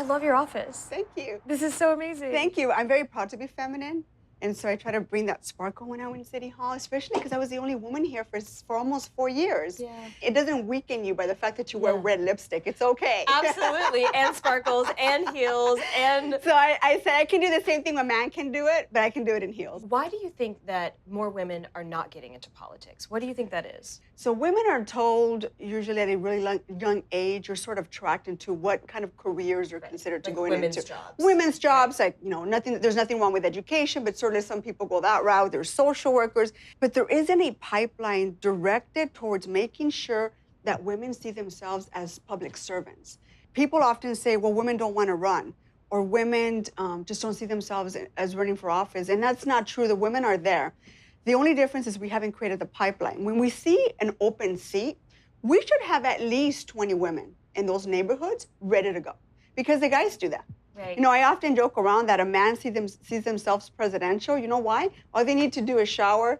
love your office. Thank you. This is so amazing. Thank you. I'm very proud to be feminine. And so I try to bring that sparkle when I'm in City Hall, especially because I was the only woman here for almost 4 years. Yeah. It doesn't weaken you by the fact that you wear red lipstick. It's okay. Absolutely. And sparkles and heels and... So I say I can do the same thing a man can do it, but I can do it in heels. Why do you think that more women are not getting into politics? What do you think that is? So women are told, usually at a really young age, you're sort of tracked into what kind of careers are considered to go into. Women's jobs. Women's jobs, like, you know, there's nothing wrong with education, but certainly some people go that route. There's social workers, but there isn't a pipeline directed towards making sure that women see themselves as public servants. People often say, well, women don't want to run, or women just don't see themselves as running for office, and that's not true. The women are there. The only difference is we haven't created the pipeline. When we see an open seat, we should have at least 20 women in those neighborhoods ready to go, because the guys do that. Right. You know, I often joke around that a man sees themselves presidential. You know why? All they need to do is shower,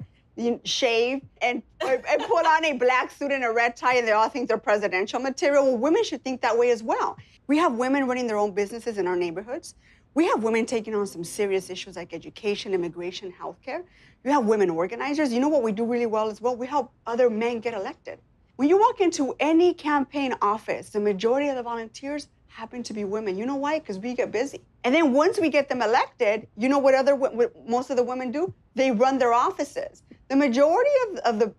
shave, and put on a black suit and a red tie, and they all think they're presidential material. Well, women should think that way as well. We have women running their own businesses in our neighborhoods. We have women taking on some serious issues like education, immigration, healthcare. You have women organizers. You know what we do really well as well? We help other men get elected. When you walk into any campaign office, the majority of the volunteers happen to be women. You know why? Because we get busy. And then once we get them elected, you know what most of the women do? They run their offices. The majority of the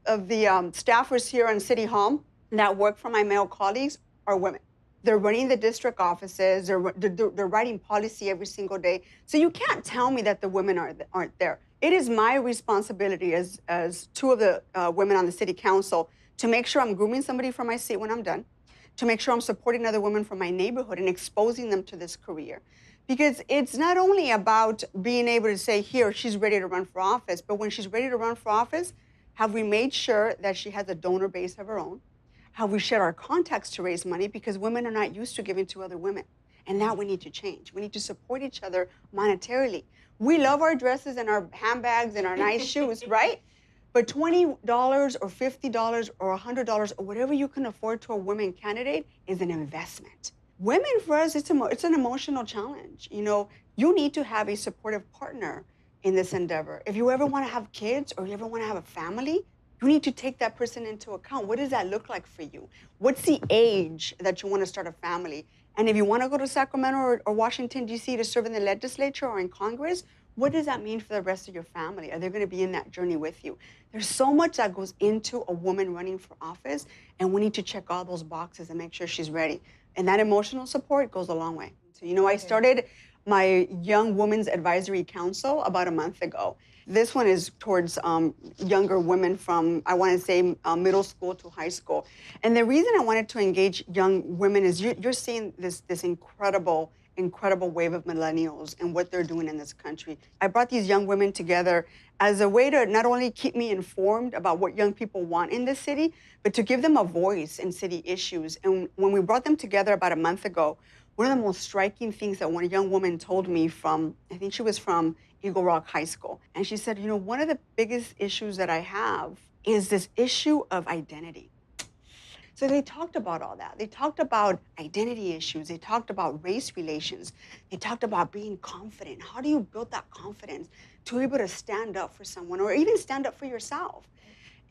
staffers here in City Hall that work for my male colleagues are women. They're running the district offices. They're writing policy every single day. So you can't tell me that the women aren't there. It is my responsibility as two of the women on the city council to make sure I'm grooming somebody for my seat when I'm done, to make sure I'm supporting other women from my neighborhood and exposing them to this career. Because it's not only about being able to say, here, she's ready to run for office, but when she's ready to run for office, have we made sure that she has a donor base of her own? Have we shared our contacts to raise money? Because women are not used to giving to other women. And now we need to change. We need to support each other monetarily. We love our dresses and our handbags and our nice shoes, right? But $20 or $50 or $100 or whatever you can afford to a women candidate is an investment. Women, for us, it's an emotional challenge. You know, you need to have a supportive partner in this endeavor. If you ever want to have kids or you ever want to have a family, you need to take that person into account. What does that look like for you? What's the age that you want to start a family? And if you want to go to Sacramento or Washington, D.C. to serve in the legislature or in Congress, what does that mean for the rest of your family? Are they going to be in that journey with you? There's so much that goes into a woman running for office, and we need to check all those boxes and make sure she's ready. And that emotional support goes a long way. So, you know, I started my Young Women's Advisory Council about a month ago. This one is towards younger women from, I want to say, middle school to high school. And the reason I wanted to engage young women is you're seeing this incredible wave of millennials and what they're doing in this country. I brought these young women together as a way to not only keep me informed about what young people want in this city, but to give them a voice in city issues. And when we brought them together about a month ago, one of the most striking things that one young woman told me from, I think she was from Eagle Rock High School. And she said, you know, one of the biggest issues that I have is this issue of identity. So they talked about all that. They talked about identity issues. They talked about race relations. They talked about being confident. How do you build that confidence to be able to stand up for someone or even stand up for yourself?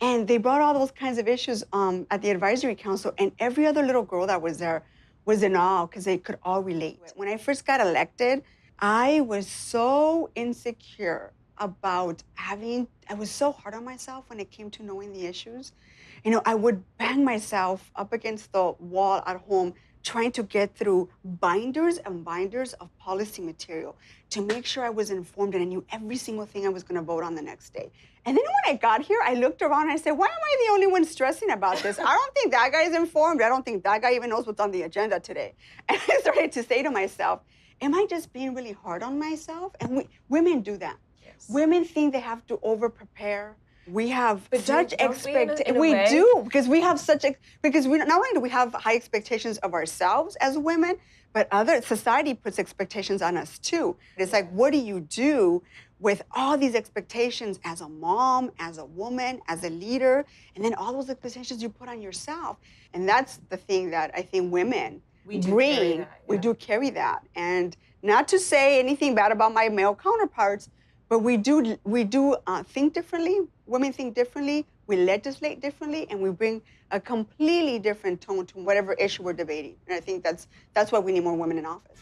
And they brought all those kinds of issues at the advisory council, and every other little girl that was there was in awe because they could all relate. When I first got elected, I was so insecure about I was so hard on myself when it came to knowing the issues. You know, I would bang myself up against the wall at home trying to get through binders and binders of policy material to make sure I was informed and I knew every single thing I was going to vote on the next day. And then when I got here, I looked around and I said, why am I the only one stressing about this? I don't think that guy is informed. I don't think that guy even knows what's on the agenda today. And I started to say to myself, am I just being really hard on myself? And women do that. Yes. Women think they have to over-prepare. We have such expectations. We do, because we have because not only do we have high expectations of ourselves as women, but society puts expectations on us too. It's like, what do you do with all these expectations as a mom, as a woman, as a leader, and then all those expectations you put on yourself? And that's the thing that I think women We do carry that, we yeah. do carry that. And not to say anything bad about my male counterparts, but we do think differently. Women think differently. We legislate differently, and we bring a completely different tone to whatever issue we're debating. And I think that's why we need more women in office.